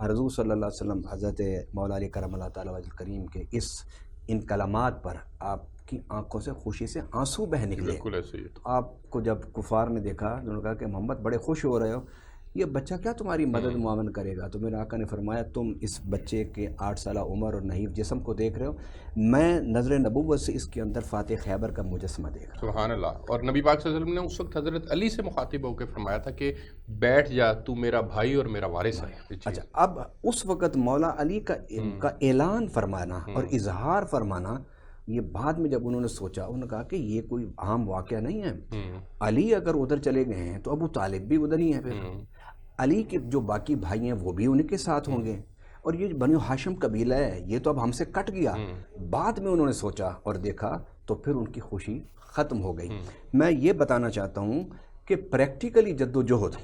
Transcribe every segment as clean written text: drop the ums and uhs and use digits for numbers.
حضور صلی اللہ علیہ وسلم حضرت مولا علی کرم اللہ تعالیٰ وجہ کریم کے ان کلمات پر آپ کی آنکھوں سے خوشی سے آنسو بہہ نکلے. بالکل ایسے ہی. تو آپ کو جب کفار نے دیکھا، انہوں نے کہا کہ محمد بڑے خوش ہو رہے ہو، یہ بچہ کیا تمہاری مدد معاون کرے گا؟ تو میرے آقا نے فرمایا تم اس بچے کے 8 سالہ عمر اور نحیف جسم کو دیکھ رہے ہو، میں نظر نبوت سے اس کے اندر فاتح خیبر کا مجسمہ دیکھ رہا ہوں. سبحان اللہ. اور نبی پاک صلی اللہ علیہ وسلم نے اس وقت حضرت علی سے مخاطب ہو کے فرمایا تھا کہ بیٹھ جا، تو میرا بھائی اور میرا وارث ہے. اچھا، اب اس وقت مولا علی کا اعلان فرمانا اور اظہار فرمانا، یہ بعد میں جب انہوں نے سوچا، انہوں نے کہا کہ یہ کوئی عام واقعہ نہیں ہے. علی اگر ادھر چلے گئے ہیں تو ابو طالب بھی ادھر ہی ہیں، پھر علی کے جو باقی بھائی ہیں وہ بھی ان کے ساتھ ہوں گے، اور یہ بنو ہاشم قبیلہ ہے، یہ تو اب ہم سے کٹ گیا. بعد میں انہوں نے سوچا اور دیکھا تو پھر ان کی خوشی ختم ہو گئی. میں یہ بتانا چاہتا ہوں کہ پریکٹیکلی جد و جہد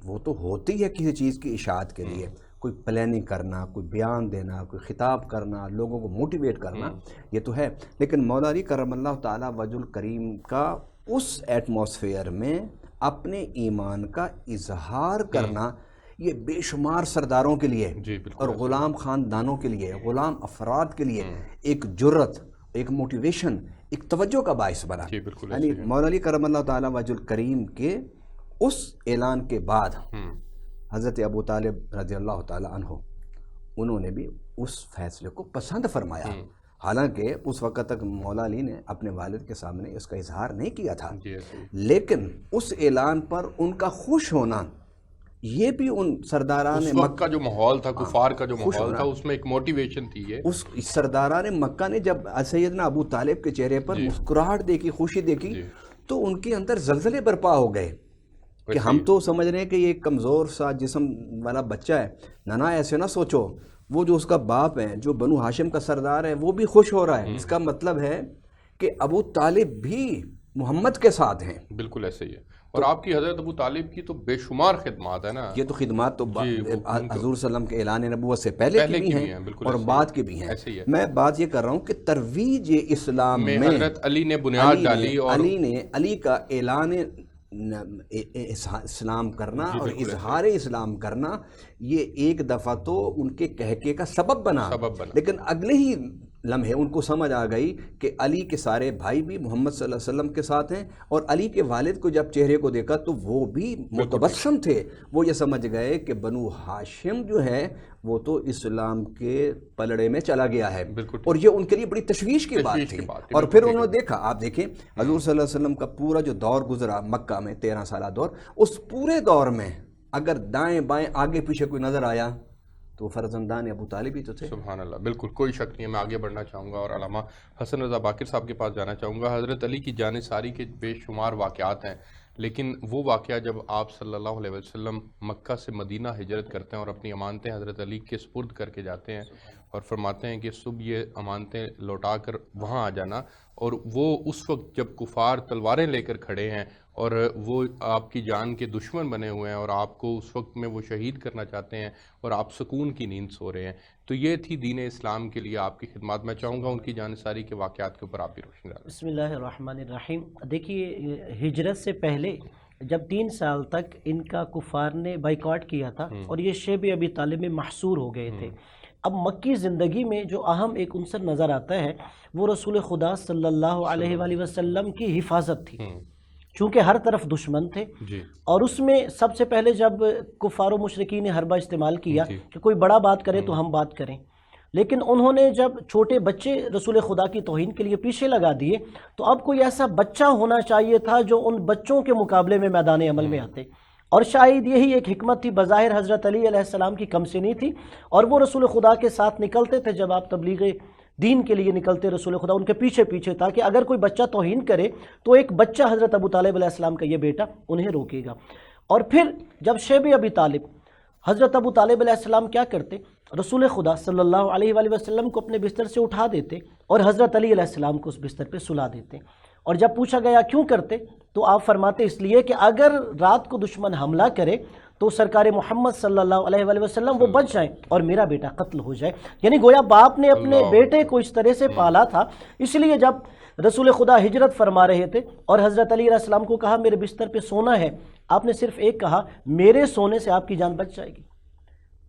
وہ تو ہوتی ہے کسی چیز کی اشاعت کے لیے، کوئی پلاننگ کرنا، کوئی بیان دینا، کوئی خطاب کرنا، لوگوں کو موٹیویٹ کرنا، یہ تو ہے. لیکن مولا علی کرم اللہ تعالیٰ وجہ الکریم کا اس ایٹماسفیئر میں اپنے ایمان کا اظہار کرنا، یہ بے شمار سرداروں کے لیے اور غلام خاندانوں کے لیے، غلام افراد کے لیے ایک جرت، ایک موٹیویشن، ایک توجہ کا باعث بنا. یعنی مولا علی کرم اللہ تعالیٰ وجہ الکریم کے اس اعلان کے بعد حضرت ابو طالب رضی اللہ تعالیٰ عنہ، انہوں نے بھی اس فیصلے کو پسند فرمایا. حالانکہ اس وقت تک مولا علی نے اپنے والد کے سامنے اس کا اظہار نہیں کیا تھا، لیکن اس اعلان پر ان کا خوش ہونا، یہ بھی ان سرداران مکہ کا جو ماحول تھا، کفار کا جو ماحول تھا، اس میں ایک موٹیویشن تھی. اس سرداران مکہ نے جب سیدنا ابو طالب کے چہرے پر مسکراہٹ دیکھی، خوشی دیکھی، تو ان کے اندر زلزلے برپا ہو گئے کہ ہم تو سمجھ رہے ہیں کہ یہ ایک کمزور سا جسم والا بچہ ہے. نانا ایسے نہ سوچو، وہ جو اس کا باپ ہے، جو بنو ہاشم کا سردار ہے، وہ بھی خوش ہو رہا ہے. اس کا مطلب ہے کہ ابو طالب بھی محمد کے ساتھ ہیں. بالکل ایسے ہی ہے. اور آپ کی حضرت ابو طالب کی تو بے شمار خدمات ہیں نا. یہ تو خدمات تو حضور صلی اللہ علیہ وسلم کے اعلان نبوت سے پہلے کی بھی ہیں اور بعد کے بھی ہیں. میں بات یہ کر رہا ہوں کہ ترویج اسلام میں حضرت علی نے بنیاد ڈالی، اور علی کا اعلان اسلام کرنا اور اظہار اسلام کرنا، یہ ایک دفعہ تو ان کے کہکے کا سبب بنا، لیکن اگلے ہی لمحے ان کو سمجھ آ گئی کہ علی کے سارے بھائی بھی محمد صلی اللہ علیہ وسلم کے ساتھ ہیں. اور علی کے والد کو جب چہرے کو دیکھا تو وہ بھی متبسم تھے. وہ یہ سمجھ گئے کہ بنو ہاشم جو ہے وہ تو اسلام کے پلڑے میں چلا گیا ہے، اور یہ ان کے لیے بڑی تشویش کی بات تھی. اور پھر انہوں نے دیکھا، آپ دیکھیں حضور صلی اللہ علیہ وسلم کا پورا جو دور گزرا مکہ میں، 13 سالہ دور، اس پورے دور میں اگر دائیں بائیں آگے پیچھے کوئی نظر آیا تو فرزندان ابو طالب ہی تو تھے. سبحان اللہ. بالکل کوئی شک نہیں ہے. میں آگے بڑھنا چاہوں گا اور علامہ حسن رضا باقر صاحب کے پاس جانا چاہوں گا. حضرت علی کی جانثاری کے بے شمار واقعات ہیں، لیکن وہ واقعہ جب آپ صلی اللہ علیہ وسلم مکہ سے مدینہ ہجرت کرتے ہیں اور اپنی امانتیں حضرت علی کے سپرد کر کے جاتے ہیں اور فرماتے ہیں کہ صبح یہ امانتیں لوٹا کر وہاں آ جانا، اور وہ اس وقت جب کفار تلواریں لے کر کھڑے ہیں اور وہ آپ کی جان کے دشمن بنے ہوئے ہیں اور آپ کو اس وقت میں وہ شہید کرنا چاہتے ہیں اور آپ سکون کی نیند سو رہے ہیں، تو یہ تھی دین اسلام کے لیے آپ کی خدمات. میں چاہوں گا ان کی جانثاری کے واقعات کے اوپر آپ بھی روشنی ڈالیں. بسم اللہ الرحمن الرحیم. دیکھیے، ہجرت سے پہلے جب 3 سال تک ان کا کفار نے بائیکاٹ کیا تھا اور یہ شیب ابی طالب میں محصور ہو گئے تھے. اب مکی زندگی میں جو اہم ایک عنصر نظر آتا ہے وہ رسول خدا صلی اللہ علیہ وآلہ وسلم کی حفاظت تھی، چونکہ ہر طرف دشمن تھے. اور اس میں سب سے پہلے جب کفار و مشرکین نے حربہ استعمال کیا کہ کوئی بڑا بات کرے تو ہم بات کریں، لیکن انہوں نے جب چھوٹے بچے رسول خدا کی توہین کے لیے پیچھے لگا دیے تو اب کوئی ایسا بچہ ہونا چاہیے تھا جو ان بچوں کے مقابلے میں میدان عمل میں آتے. اور شاید یہی ایک حکمت تھی. بظاہر حضرت علی علیہ السلام کی کم سنی تھی اور وہ رسول خدا کے ساتھ نکلتے تھے. جب آپ تبلیغ دین کے لیے نکلتے رسول خدا ان کے پیچھے پیچھے تھا کہ اگر کوئی بچہ توہین کرے تو ایک بچہ حضرت ابو طالب علیہ السلام کا یہ بیٹا انہیں روکے گا. اور پھر جب شیب ابی طالب، حضرت ابو طالب علیہ السلام کیا کرتے، رسول خدا صلی اللہ علیہ وآلہ وسلم کو اپنے بستر سے اٹھا دیتے اور حضرت علی علیہ السلام کو اس بستر پہ سلا دیتے. اور جب پوچھا گیا کیوں کرتے تو آپ فرماتے اس لیے کہ اگر رات کو دشمن حملہ کرے تو سرکار محمد صلی اللہ علیہ وآلہ وسلم وہ بچ جائیں اور میرا بیٹا قتل ہو جائے. یعنی گویا باپ نے اپنے بیٹے کو اس طرح سے پالا تھا. اس لیے جب رسول خدا ہجرت فرما رہے تھے اور حضرت علی علیہ السلام کو کہا میرے بستر پہ سونا ہے، آپ نے صرف ایک کہا میرے سونے سے آپ کی جان بچ جائے گی.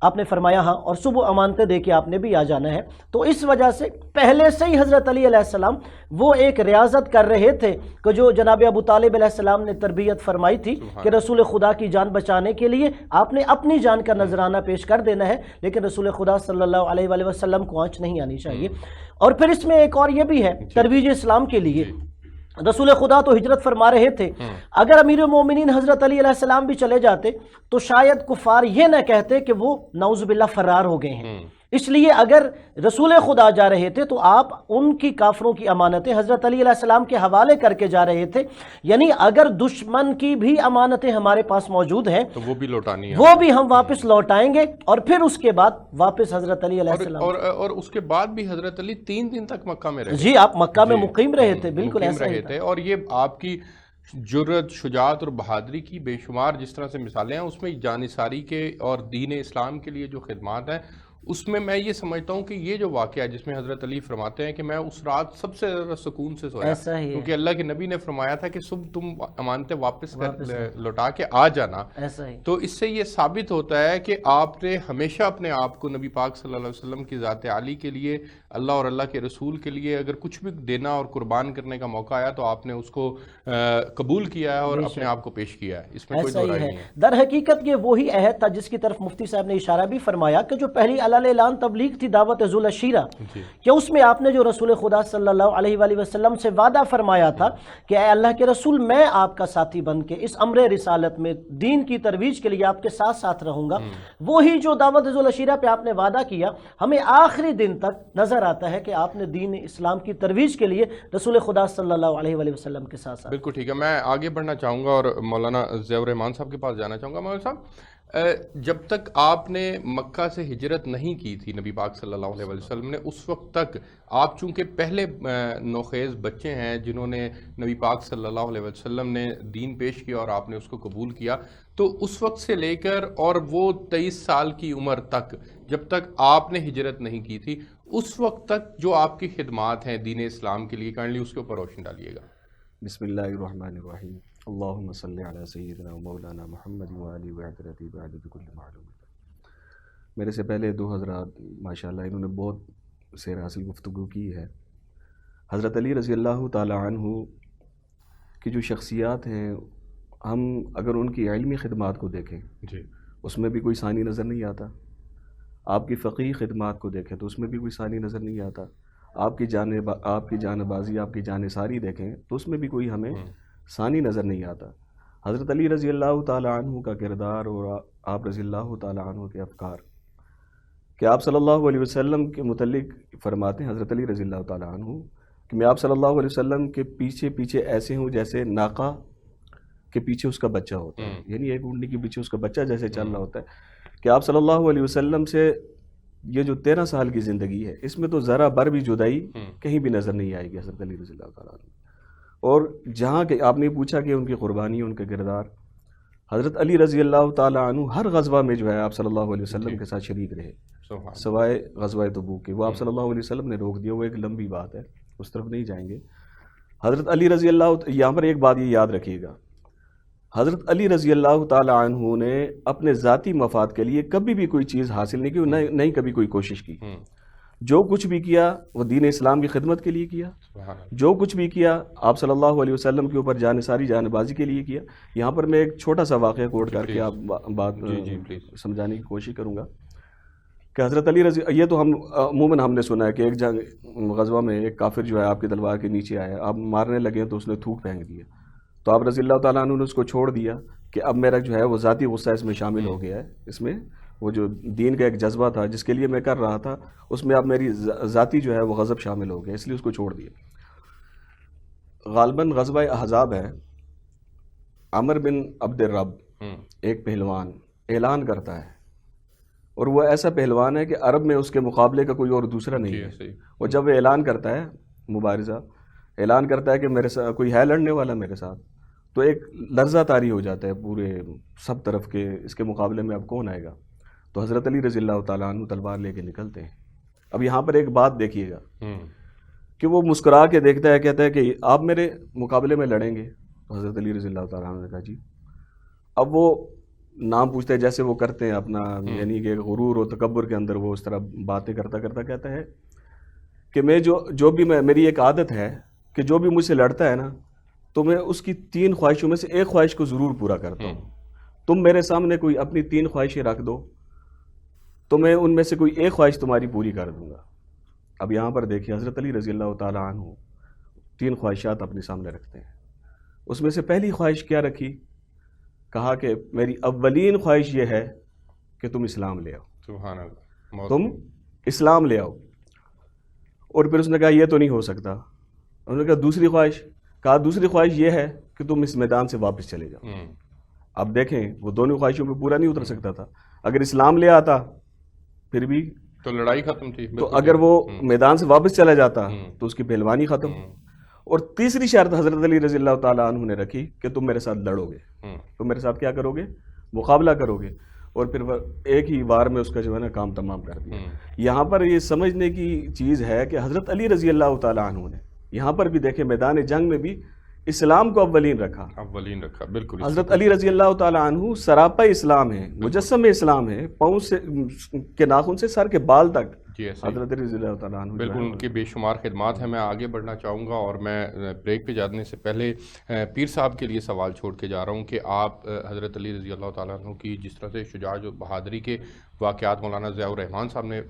آپ نے فرمایا ہاں، اور صبح امانتیں دے کے آپ نے بھی آ جانا ہے۔ تو اس وجہ سے پہلے سے ہی حضرت علی علیہ السلام وہ ایک ریاضت کر رہے تھے کہ جو جناب ابو طالب علیہ السلام نے تربیت فرمائی تھی کہ رسول خدا کی جان بچانے کے لیے آپ نے اپنی جان کا نذرانہ پیش کر دینا ہے، لیکن رسول خدا صلی اللہ علیہ وآلہ وسلم کو آنچ نہیں آنی چاہیے۔ اور پھر اس میں ایک اور یہ بھی ہے ترویج اسلام کے لیے، رسول خدا تو ہجرت فرما رہے تھے، اگر امیر المومنین حضرت علی علیہ السلام بھی چلے جاتے تو شاید کفار یہ نہ کہتے کہ وہ نعوذ باللہ فرار ہو گئے ہیں۔ اس لیے اگر رسول خدا جا رہے تھے تو آپ ان کی کافروں کی امانتیں حضرت علی علیہ السلام کے حوالے کر کے جا رہے تھے، یعنی اگر دشمن کی بھی امانتیں ہمارے پاس موجود ہیں تو وہ بھی لوٹانی ہے، وہ بھی ہم واپس لوٹائیں گے، اور پھر اس کے بعد واپس حضرت علی علیہ السلام اور اس کے بعد بھی حضرت علی 3 دن تک مکہ میں رہے۔ جی، آپ مکہ میں مقیم رہے تھے، بالکل ایسا ہی تھے، اور یہ آپ کی جرأت، شجاعت اور بہادری کی بے شمار جس طرح سے مثالیں ہیں، اس میں جانثاری کے اور دین اسلام کے لیے جو خدمات ہیں، اس میں میں یہ سمجھتا ہوں کہ یہ جو واقعہ ہے جس میں حضرت علی فرماتے ہیں کہ میں اس رات سب سے زیادہ سکون سے سویا، کیونکہ اللہ کے نبی نے فرمایا تھا کہ صبح تم امانتیں واپس لوٹا کے آ جانا۔ تو اس سے یہ ثابت ہوتا ہے کہ آپ نے ہمیشہ اپنے آپ کو نبی پاک صلی اللہ علیہ وسلم کی ذات عالی کے لیے، اللہ اور اللہ کے رسول کے لیے اگر کچھ بھی دینا اور قربان کرنے کا موقع آیا تو آپ نے اس کو قبول کیا ہے اور اپنے آپ کو پیش کیا ہے، اس میں کوئی دو رائے نہیں ہے۔ در حقیقت یہ وہی عہد تھا جس کی طرف مفتی صاحب نے اشارہ بھی فرمایا کہ جو پہلی اعلان تبلیغ تھی دعوت ذو العشیرہ، کہ اس میں آپ نے جو رسول خدا صلی اللہ علیہ وآلہ وسلم سے وعدہ فرمایا تھا کہ اے اللہ کے رسول، میں آپ کا ساتھی بن کے اس امر رسالت میں دین کی ترویج کے لیے آپ کے ساتھ ساتھ رہوں گا، وہی جو دعوت ذو العشیرہ پہ آپ نے وعدہ کیا ہمیں آخری دن تک نظر آتا ہے کہ آپ نے دین اسلام کی ترویج کے لیے رسول خدا صلی اللہ علیہ وآلہ وسلم کے ساتھ ساتھ۔ بالکل ٹھیک ہے، میں آگے بڑھنا چاہوں گا اور مولانا ضیاء الرحمان صاحب کے پاس جانا چاہوں گا۔ مولانا صاحب، جب تک آپ نے مکہ سے ہجرت نہیں کی تھی نبی پاک صلی اللہ علیہ وسلم نے، اس وقت تک آپ چونکہ پہلے نوخیز بچے ہیں جنہوں نے نبی پاک صلی اللہ علیہ وسلم نے دین پیش کیا اور آپ نے اس کو قبول کیا، تو اس وقت سے لے کر اور وہ 23 سال کی عمر تک جب تک آپ نے ہجرت نہیں کی تھی، اس وقت تک جو آپ کی خدمات ہیں دین اسلام کے لیے کائنڈلی اس کے اوپر روشن ڈالیے گا۔ بسم اللہ الرحمن الرحیم، اللہم صلی علی سیدنا مولانا محمد وآلہ وعدرت بعدد کل معلوم۔ میرے سے پہلے دو حضرات ماشاءاللہ انہوں نے بہت سیر حاصل گفتگو کی ہے۔ حضرت علی رضی اللہ تعالی عنہ کی جو شخصیات ہیں، ہم اگر ان کی علمی خدمات کو دیکھیں اس میں بھی کوئی ثانی نظر نہیں آتا، آپ کی فقہی خدمات کو دیکھیں تو اس میں بھی کوئی ثانی نظر نہیں آتا، آپ کی جانبازی، آپ کی جانثاری دیکھیں تو اس میں بھی کوئی ہمیں ثانی نظر نہیں آتا۔ حضرت علی رضی اللہ تعالی عنہ کا کردار اور آپ رضی اللہ تعالی عنہ کے افکار، کہ آپ صلی اللہ علیہ وسلم کے متعلق فرماتے ہیں حضرت علی رضی اللہ تعالی عنہ کہ میں آپ صلی اللہ علیہ وسلم کے پیچھے پیچھے ایسے ہوں جیسے ناقہ کے پیچھے اس کا بچہ ہوتا ہے، یعنی ایک اونٹنی کے پیچھے اس کا بچہ جیسے چل رہا ہوتا ہے، کہ آپ صلی اللہ علیہ وسلم سے یہ جو 13 سال کی زندگی ہے اس میں تو ذرا بر بھی جدائی کہیں بھی نظر نہیں آئے گی حضرت علی رضی اللہ تعالیٰ عنہ۔ اور جہاں کہ آپ نے پوچھا کہ ان کی قربانی، ان کا کردار، حضرت علی رضی اللہ تعالیٰ عنہ ہر غزوہ میں جو ہے آپ صلی اللہ علیہ وسلم کے ساتھ شریک رہے، سوائے غزوہ تبوک کے، وہ آپ صلی اللہ علیہ وسلم نے روک دیا، وہ ایک لمبی بات ہے، اس طرف نہیں جائیں گے۔ حضرت علی رضی اللہ، یہاں پر ایک بات یہ یاد رکھیے گا، حضرت علی رضی اللہ تعالیٰ عنہ نے اپنے ذاتی مفاد کے لیے کبھی بھی کوئی چیز حاصل نہیں کی، نہیں کبھی کوئی کوشش کی، جو کچھ بھی کیا وہ دین اسلام کی خدمت کے لیے کیا، جو کچھ بھی کیا آپ صلی اللہ علیہ وسلم کے اوپر جانثاری جانبازی کے لیے کیا۔ یہاں پر میں ایک چھوٹا سا واقعہ کوٹ کر کے آپ بات سمجھانے کی کوشش کروں گا کہ حضرت علی رضی، یہ تو عموماً ہم نے سنا ہے کہ ایک جنگ غزوہ میں ایک کافر جو ہے آپ کی تلوار کے نیچے آیا، آپ مارنے لگے تو اس نے تھوک پھینک دیا، تو آپ رضی اللہ تعالیٰ عنہ نے اس کو چھوڑ دیا کہ اب میرا جو ہے وہ ذاتی غصہ اس میں شامل ہو گیا ہے، اس میں وہ جو دین کا ایک جذبہ تھا جس کے لیے میں کر رہا تھا اس میں اب میری ذاتی جو ہے وہ غضب شامل ہو گیا، اس لیے اس کو چھوڑ دیا۔ غالباً غزوہ احزاب ہے، عمر بن عبد الرب ایک پہلوان اعلان کرتا ہے، اور وہ ایسا پہلوان ہے کہ عرب میں اس کے مقابلے کا کوئی اور دوسرا نہیں ہے۔ وہ جب وہ اعلان کرتا ہے، مبارزہ اعلان کرتا ہے کہ میرے ساتھ کوئی ہے لڑنے والا میرے ساتھ، تو ایک لرزہ طاری ہو جاتا ہے پورے سب طرف کے، اس کے مقابلے میں اب کون آئے گا؟ تو حضرت علی رضی اللہ تعالیٰ عنہ تلوار لے کے نکلتے ہیں۔ اب یہاں پر ایک بات دیکھیے گا کہ وہ مسکرا کے دیکھتا ہے، کہتا ہے کہ آپ میرے مقابلے میں لڑیں گے؟ تو حضرت علی رضی اللہ تعالیٰ عنہ نے کہا جی۔ اب وہ نام پوچھتے ہیں جیسے وہ کرتے ہیں اپنا، یعنی کہ غرور و تکبر کے اندر وہ اس طرح باتیں کرتا کرتا کہتا ہے کہ میں جو بھی میری ایک عادت ہے کہ جو بھی مجھ سے لڑتا ہے نا تو میں اس کی 3 خواہشوں میں سے ایک خواہش کو ضرور پورا کرتا ہوں. تم میرے سامنے کوئی اپنی 3 خواہشیں رکھ دو تو میں ان میں سے کوئی ایک خواہش تمہاری پوری کر دوں گا. اب یہاں پر دیکھیے حضرت علی رضی اللہ تعالیٰ عنہ 3 خواہشات اپنے سامنے رکھتے ہیں. اس میں سے پہلی خواہش کیا رکھی؟ کہا کہ میری اولین خواہش یہ ہے کہ تم اسلام لے آؤ. سبحان اللہ. تم اسلام لے آؤ. اور پھر اس نے کہا یہ تو نہیں ہو سکتا. انہوں نے کہا دوسری خواہش؟ کہا دوسری خواہش یہ ہے کہ تم اس میدان سے واپس چلے جاؤ. اب دیکھیں وہ دونوں خواہشوں پہ پورا نہیں اتر سکتا تھا. اگر اسلام لے آتا پھر بھی تو لڑائی ختم تھی. تو اگر وہ میدان سے واپس چلا جاتا تو اس کی پہلوانی ختم. اور تیسری شرط حضرت علی رضی اللہ تعالیٰ عنہ نے رکھی کہ تم میرے ساتھ لڑو گے، تم میرے ساتھ کیا کرو گے؟ مقابلہ کرو گے. اور پھر ایک ہی بار میں اس کا جو ہے نا کام تمام کر دیا. یہاں پر یہ سمجھنے کی چیز ہے کہ حضرت علی رضی اللہ تعالیٰ عنہ نے یہاں پر بھی دیکھیں میدان جنگ میں بھی اسلام کو اولین رکھا. بالکل. حضرت علی رضی اللہ تعالیٰ عنہ سراپا اسلام ہے، مجسم اسلام ہے، پاؤں سے کے ناخن سے سر کے بال تک حضرت علی رضی اللہ تعالیٰ عنہ بالکل ان کی بے شمار خدمات ہیں. میں آگے بڑھنا چاہوں گا اور میں بریک پہ جانے سے پہلے پیر صاحب کے لیے سوال چھوڑ کے جا رہا ہوں کہ آپ حضرت علی رضی اللہ تعالیٰ عنہ کی جس طرح سے شجاعت و بہادری کے واقعات مولانا ضیاء الرحمان صاحب نے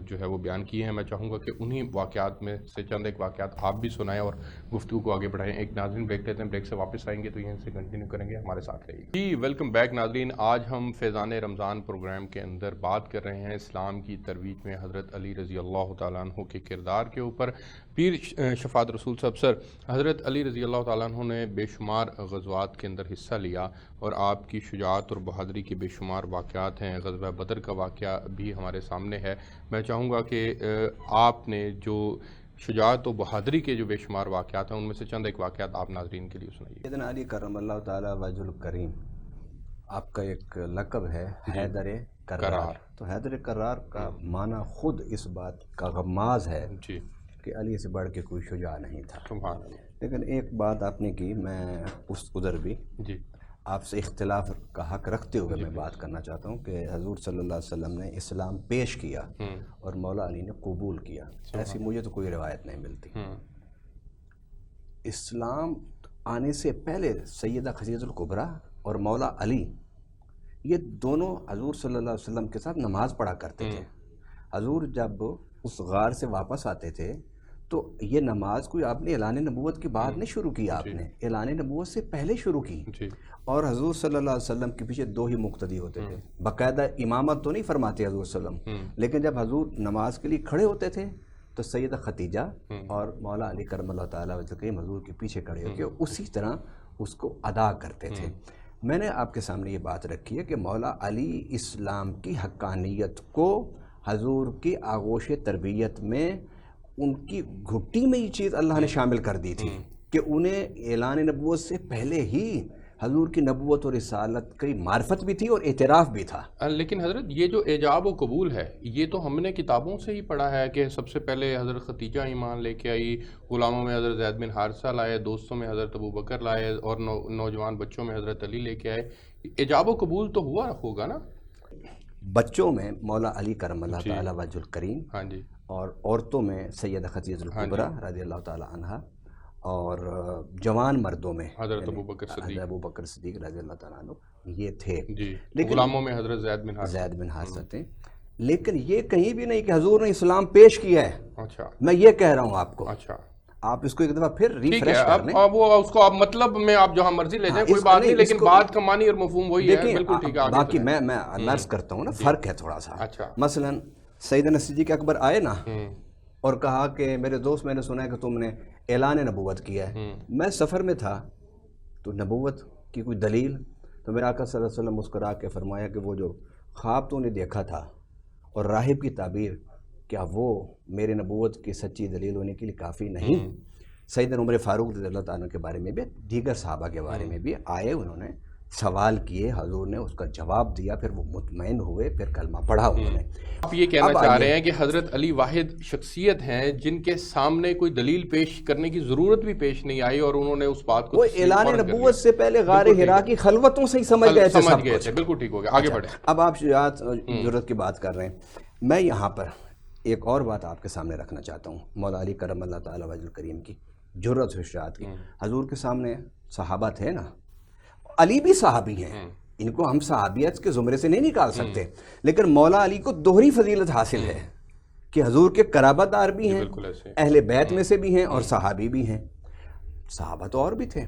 جو ہے وہ بیان کیے ہیں، میں چاہوں گا کہ انہی واقعات میں سے چند ایک واقعات آپ بھی سنائیں اور گفتگو کو آگے بڑھائیں. ایک ناظرین بریک لیتے ہیں، بریک سے واپس آئیں گے تو یہیں سے کنٹینیو کریں گے. ہمارے ساتھ رہیے. جی ویلکم بیک ناظرین. آج ہم فیضان رمضان پروگرام کے اندر بات کر رہے ہیں اسلام کی ترویج میں حضرت علی رضی اللہ تعالیٰ عنہ کے کردار کے اوپر. پیر شفاعت رسول صاحب سر، حضرت علی رضی اللہ تعالیٰ عنہ نے بے شمار غزوات کے اندر حصہ لیا اور آپ کی شجاعت اور بہادری کے بے شمار واقعات ہیں. غزوہ بدر کا واقعہ بھی ہمارے سامنے ہے. میں چاہوں گا کہ آپ نے جو شجاعت و بہادری کے جو بے شمار واقعات ہیں ان میں سے چند ایک واقعات آپ ناظرین کے لیے سنائیے. سیدنا علی کرم اللہ تعالیٰ وجہ الکریم، آپ کا ایک لقب ہے حیدر کرار. تو حیدر کرار کا معنی خود اس بات کا غماز ہے جی کہ علی سے بڑھ کے کوئی شجاع نہیں تھا. سبحان اللہ. لیکن ایک بات آپ نے کی، میں اس ادھر بھی جی آپ سے اختلاف کا حق رکھتے ہوئے میں بات کرنا چاہتا ہوں کہ حضور صلی اللہ علیہ وسلم نے اسلام پیش کیا اور مولا علی نے قبول کیا. ایسی مجھے تو کوئی روایت نہیں ملتی. اسلام آنے سے پہلے سیدہ خدیجہ الکبریٰ اور مولا علی یہ دونوں حضور صلی اللہ علیہ وسلم کے ساتھ نماز پڑھا کرتے تھے. حضور جب اس غار سے واپس آتے تھے تو یہ نماز کوئی آپ نے اعلان نبوت کے بعد نہیں شروع کی، آپ نے اعلان نبوت سے پہلے شروع کی. اور حضور صلی اللہ علیہ وسلم کے پیچھے 2 ہی مقتدی ہوتے تھے. باقاعدہ امامت تو نہیں فرماتے حضور صلی اللہ علیہ وسلم، لیکن جب حضور نماز کے لیے کھڑے ہوتے تھے تو سیدہ خدیجہ اور مولا علی کرم اللہ تعالیٰ وجہ الکریم حضور کے پیچھے کھڑے ہو کے اسی طرح اس کو ادا کرتے تھے. میں نے آپ کے سامنے یہ بات رکھی ہے کہ مولا علی اسلام کی حقانیت کو حضور کی آغوش تربیت میں ان کی گھٹی میں یہ چیز اللہ نے شامل کر دی تھی کہ انہیں اعلان نبوت سے پہلے ہی حضور کی نبوت اور رسالت کی معرفت بھی تھی اور اعتراف بھی تھا. لیکن حضرت یہ جو ایجاب و قبول ہے یہ تو ہم نے کتابوں سے ہی پڑھا ہے کہ سب سے پہلے حضرت خدیجہ ایمان لے کے آئی، غلاموں میں حضرت زید بن حارثہ لائے، دوستوں میں حضرت ابو بکر لائے اور نوجوان بچوں میں حضرت علی لے کے آئے. ایجاب و قبول تو ہوا ہوگا نا؟ بچوں میں مولا علی کرم اللہ تعالیٰ وجہ الکریم، ہاں جی، اور عورتوں میں سیدہ خدیجہ الکبریٰ رضی اللہ تعالیٰ عنہا، اور جوان مردوں میں حضرت ابو بکر صدیق رضی اللہ تعالیٰ عنہ یہ تھے. لیکن غلاموں میں حضرت زید بن حارثہ تھے. لیکن یہ کہیں بھی نہیں کہ حضور نے اسلام پیش کیا ہے. اچھا، میں یہ کہہ رہا ہوں آپ کو. اچھا، آپ اس کو ایک دفعہ پھر ریفریش کر لیں. وہ اس کو آپ مطلب میں آپ جہاں مرضی لے جائیں کوئی بات نہیں، لیکن بات کا معنی اور مفہوم وہی ہے. بالکل ٹھیک ہے. باقی میں عرض کرتا ہوں نا، فرق ہے تھوڑا سا. اچھا، مثلا سیدنا صدیق اکبر آئے نا اور کہا کہ میرے دوست میں نے سنا ہے کہ تم نے اعلان نبوت کیا ہے. میں سفر میں تھا تو نبوت کی کوئی دلیل؟ تو میرا آقا صلی اللہ علیہ وسلم مسکرا کے فرمایا کہ وہ جو خواب تو نے دیکھا تھا اور راہب کی تعبیر، کیا وہ میرے نبوت کی سچی دلیل ہونے کے لیے کافی نہیں؟ سیدنا عمر فاروق رضی اللہ تعالیٰ کے بارے میں بھی، دیگر صحابہ کے بارے میں بھی آئے، انہوں نے سوال کیے، حضور نے اس کا جواب دیا، پھر وہ مطمئن ہوئے، پھر کلمہ پڑھا انہوں نے۔ آپ یہ کہنا چاہ رہے ہیں کہ حضرت علی واحد شخصیت ہیں جن کے سامنے کوئی دلیل پیش کرنے کی ضرورت بھی پیش نہیں آئی اور انہوں نے اس بات کو وہ اعلان نبوت سے پہلے غار حرا کی خلوتوں سے ہی سمجھ گئے تھے سب کچھ۔ بالکل ٹھیک ہو گیا، آگے بڑھیں۔ اب آپ شجاعت جرأت کی بات کر رہے ہیں، میں یہاں پر ایک اور بات آپ کے سامنے رکھنا چاہتا ہوں، مولا علی کرم اللہ تعالیٰ وجہ الکریم کی جرأت و شجاعت کی۔ حضور کے سامنے صحابہ تھے نا، علی بھی صحابی ہیں، ان کو ہم صحابیت کے زمرے سے نہیں نکال سکتے، لیکن مولا علی کو دوہری فضیلت حاصل ہے کہ حضور کے قرابت دار بھی ہیں، اہل بیت میں سے بھی ہیں اور صحابی بھی ہیں۔ صحابہ تو اور بھی تھے،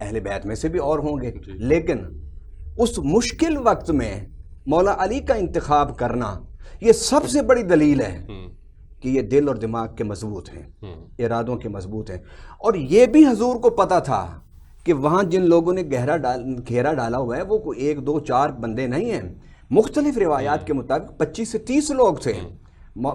اہل بیت میں سے بھی اور ہوں گے، لیکن اس مشکل وقت میں مولا علی کا انتخاب کرنا یہ سب سے بڑی دلیل ہے کہ یہ دل اور دماغ کے مضبوط ہیں، ارادوں کے مضبوط ہیں۔ اور یہ بھی حضور کو پتا تھا کہ وہاں جن لوگوں نے گھیرا ڈالا ہوا ہے وہ کوئی 1 2 4 بندے نہیں ہیں، مختلف روایات کے مطابق 25 سے 30 لوگ تھے۔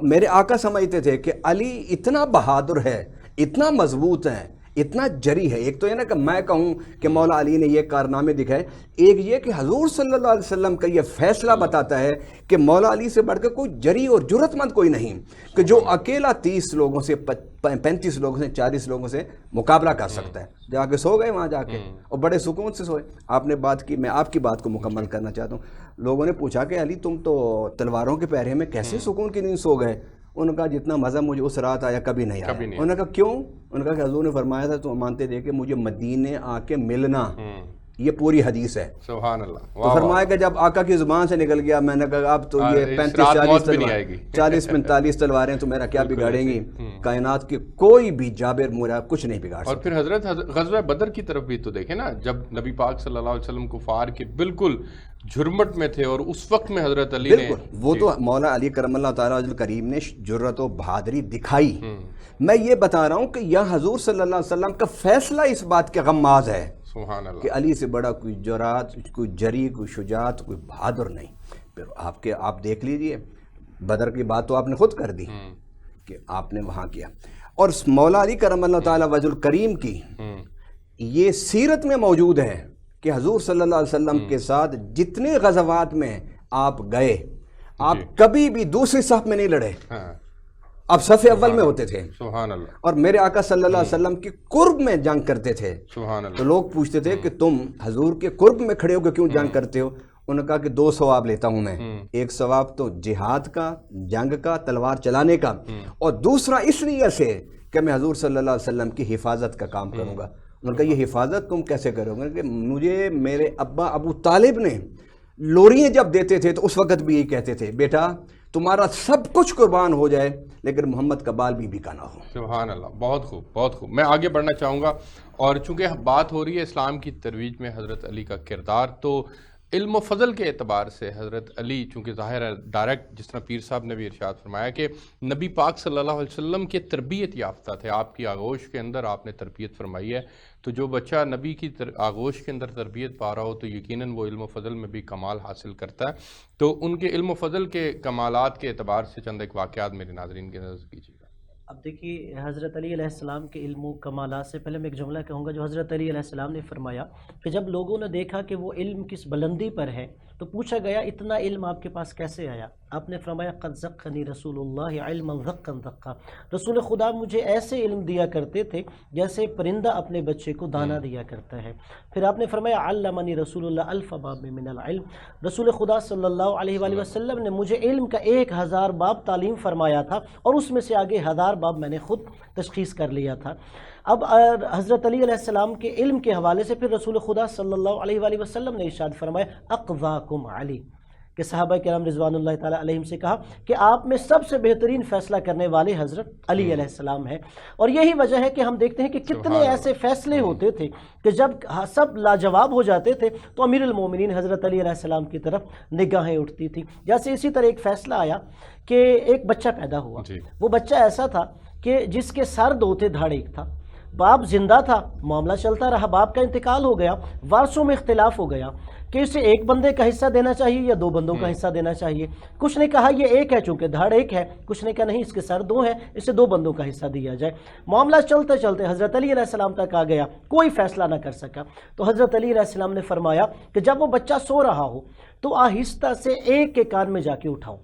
میرے آقا سمجھتے تھے کہ علی اتنا بہادر ہے، اتنا مضبوط ہے، اتنا جری ہے۔ ایک تو یہ نا کہ میں کہوں کہ مولا علی نے یہ کارنامے دکھائے، ایک یہ کہ حضور صلی اللہ علیہ وسلم کا یہ فیصلہ بتاتا ہے کہ مولا علی سے بڑھ کے کوئی جری اور جرأت مند کوئی نہیں کہ جو اکیلا 30 لوگوں سے 35 لوگوں سے 40 لوگوں سے مقابلہ کر سکتا ہے۔ جا کے سو گئے وہاں جا کے اور بڑے سکون سے سوئے۔ آپ نے بات کی، میں آپ کی بات کو مکمل کرنا چاہتا ہوں۔ لوگوں نے پوچھا کہ علی تم تو تلواروں کے پہرے میں کیسے سکون کی نیند سو گئے؟ ان کا جتنا مزہ مجھے اس رات آیا کبھی نہیں آیا۔ انہوں نے کہا کیوں؟ انہوں نے کہا کہ حضور نے فرمایا تھا تو مانتے تھے کہ مجھے مدینے آ کے ملنا، یہ پوری حدیث ہے۔ سبحان اللہ۔ تو فرمایا کہ جب آقا کی زبان سے نکل گیا، میں نے کہا اب تو یہ 35 45 تلواریں تو میرا کیا بگاڑیں گی؟ کائنات کی کوئی بھی جابر میرا کچھ نہیں بگاڑ سکتا۔ اور پھر حضرت غزوہ بدر کی طرف بھی تو دیکھیں نا، جب نبی پاک صلی اللہ علیہ وسلم کفار کے بالکل جھرمٹ میں تھے اور اس وقت میں حضرت علی نے وہ تو مولا علی کرم اللہ تعالیٰ وجہ الکریم نے جرأت و بہادری دکھائی۔ میں یہ بتا رہا ہوں کہ یہ حضور صلی اللہ علیہ وسلم کا فیصلہ اس بات کے غماز ہے سبحان اللہ کہ علی سے بڑا کوئی جرأت، کوئی جری، کوئی شجاعت، کوئی بہادر نہیں۔ پھر آپ دیکھ لیجئے، بدر کی بات تو آپ نے خود کر دی کہ آپ نے وہاں کیا، اور مولا علی کرم اللہ تعالیٰ وجہ الکریم کی یہ سیرت میں موجود ہے کہ حضور صلی اللہ علیہ وسلم کے ساتھ جتنے غزوات میں آپ گئے، آپ کبھی بھی دوسری صف میں نہیں لڑے، آپ صف اول میں ہوتے تھے۔ سبحان اللہ۔ اور میرے آقا صلی اللہ علیہ وسلم کی قرب میں جنگ کرتے تھے۔ سبحان اللہ۔ تو لوگ پوچھتے تھے کہ تم حضور کے قرب میں کھڑے ہو کے کیوں جنگ کرتے ہو؟ انہوں نے کہا کہ 2 ثواب لیتا ہوں میں، ایک ثواب تو جہاد کا، جنگ کا، تلوار چلانے کا، اور دوسرا اس لیے سے کہ میں حضور صلی اللہ علیہ وسلم کی حفاظت کا کام کروں گا۔ انہوں نے کہا یہ حفاظت تم کیسے کرو گے؟ کہ مجھے میرے ابا ابو طالب نے لوریاں جب دیتے تھے تو اس وقت بھی یہی کہتے تھے، بیٹا تمہارا سب کچھ قربان ہو جائے لیکن محمد کا بال بھی کا نہ ہو۔ سبحان اللہ، بہت خوب بہت خوب۔ میں آگے بڑھنا چاہوں گا، اور چونکہ بات ہو رہی ہے اسلام کی ترویج میں حضرت علی کا کردار، تو علم و فضل کے اعتبار سے حضرت علی چونکہ ظاہر ہے ڈائریکٹ، جس طرح پیر صاحب نے بھی ارشاد فرمایا کہ نبی پاک صلی اللہ علیہ وسلم کے تربیت یافتہ تھے، آپ کی آغوش کے اندر آپ نے تربیت فرمائی ہے، تو جو بچہ نبی کی آغوش کے اندر تربیت پا رہا ہو تو یقیناً وہ علم و فضل میں بھی کمال حاصل کرتا ہے۔ تو ان کے علم و فضل کے کمالات کے اعتبار سے چند ایک واقعات میرے ناظرین کے نظر کیجیے گا۔ اب دیکھیے حضرت علی علیہ السلام کے علم و کمالات سے پہلے میں ایک جملہ کہوں گا جو حضرت علی علیہ السلام نے فرمایا کہ جب لوگوں نے دیکھا کہ وہ علم کس بلندی پر ہے تو پوچھا گیا اتنا علم آپ کے پاس کیسے آیا؟ آپ نے فرمایا قد زقنی رسول اللہ علما ذقا ذقا، رسول خدا مجھے ایسے علم دیا کرتے تھے جیسے پرندہ اپنے بچے کو دانہ دیا کرتا ہے۔ پھر آپ نے فرمایا علمنی رسول اللہ الف باب من العلم، رسول خدا صلی اللہ علیہ وآلہ وسلم نے مجھے علم کا 1000 باب تعلیم فرمایا تھا اور اس میں سے آگے 1000 باب میں نے خود تشخیص کر لیا تھا۔ اب حضرت علی علیہ السلام کے علم کے حوالے سے پھر رسول خدا صلی اللہ علیہ وآلہ وسلم نے ارشاد فرمایا اقضاکم علی، کہ صحابہ کرام رضوان اللہ تعالیٰ علیہم سے کہا کہ آپ میں سب سے بہترین فیصلہ کرنے والے حضرت علی علیہ السلام ہیں۔ اور یہی وجہ ہے کہ ہم دیکھتے ہیں کہ کتنے ایسے فیصلے ہوتے تھے کہ جب سب لاجواب ہو جاتے تھے تو امیر المومنین حضرت علی علیہ السلام کی طرف نگاہیں اٹھتی تھیں۔ جیسے اسی طرح ایک فیصلہ آیا کہ ایک بچہ پیدا ہوا، وہ بچہ ایسا تھا کہ جس کے سر 2 تھے دھڑ 1 تھا، باپ زندہ تھا، معاملہ چلتا رہا، باپ کا انتقال ہو گیا، وارثوں میں اختلاف ہو گیا، کہ اسے ایک بندے کا حصہ دینا چاہیے یا دو بندوں کا حصہ دینا چاہیے. کچھ نے کہا یہ ایک ہے چونکہ دھڑ ایک ہے, کچھ نے کہا نہیں اس کے سر دو ہیں, اسے دو بندوں کا حصہ دیا جائے. معاملہ چلتے چلتے حضرت علی علیہ السلام تک آ گیا, کوئی فیصلہ نہ کر سکا. تو حضرت علی علیہ السلام نے فرمایا کہ جب وہ بچہ سو رہا ہو تو آہستہ سے ایک کے کان میں جا کے اٹھاؤ.